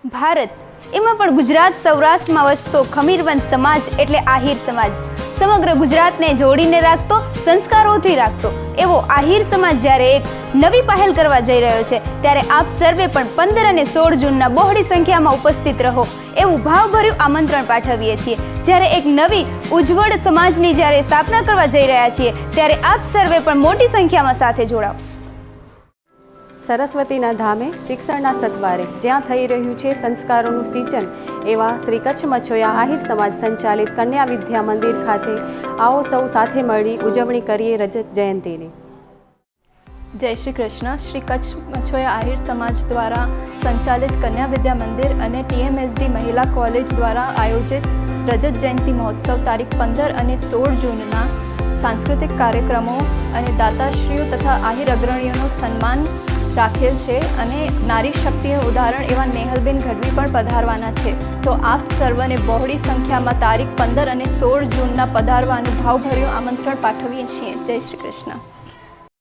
ભારત, એમાં પણ ગુજરાત સૌરાષ્ટ્રમાં વસતો ખમીરવંત સમાજ એટલે આહિર સમાજ, સમગ્ર ગુજરાતને જોડીને રાખતો, સંસ્કારોથી રાખતો એવો આહિર સમાજ જ્યારે એક નવી પહેલ કરવા જઈ રહ્યો છે, ત્યારે આપ સર્વે પણ 15 અને 16 જૂનના બહોળી સંખ્યામાં ઉપસ્થિત રહો એવું ભાવભર્યું આમંત્રણ પાઠવીએ છીએ। જ્યારે એક નવી ઉજ્જવળ સમાજની જ્યારે સ્થાપના કરવા જઈ રહ્યા છીએ, ત્યારે આપ સર્વે પણ મોટી સંખ્યામાં સાથે જોડાઓ। સરસ્વતીના ધામે શિક્ષણના સથવારે જ્યાં થઈ રહ્યું છે સંસ્કારોનું સિંચન એવા શ્રી કચ્છ મછોયા આહિર સમાજ સંચાલિત કન્યા વિદ્યા મંદિર ખાતે આવો સૌ સાથે મળી ઉજવણી કરીએ રજત જયંતીની। જય શ્રી કૃષ્ણ। શ્રી કચ્છ મછોયા આહિર સમાજ દ્વારા સંચાલિત કન્યા વિદ્યા મંદિર અને TMSD મહિલા કોલેજ દ્વારા આયોજિત રજત જયંતી મહોત્સવ તારીખ 15 અને 16 જૂનના સાંસ્કૃતિક કાર્યક્રમો અને દાતાશ્રીઓ તથા આહિર અગ્રણીઓનું સન્માન રાખેલ છે અને નારી શક્તિનું ઉદાહરણ એવા નેહલબેન ગઢવી પણ પધારવાના છે। તો આપ સર્વને બહોળી સંખ્યામાં તારીખ 15 અને 16 જૂનના પધારવાનું ભાવભર્યું આમંત્રણ પાઠવીએ છીએ। જય શ્રી કૃષ્ણ।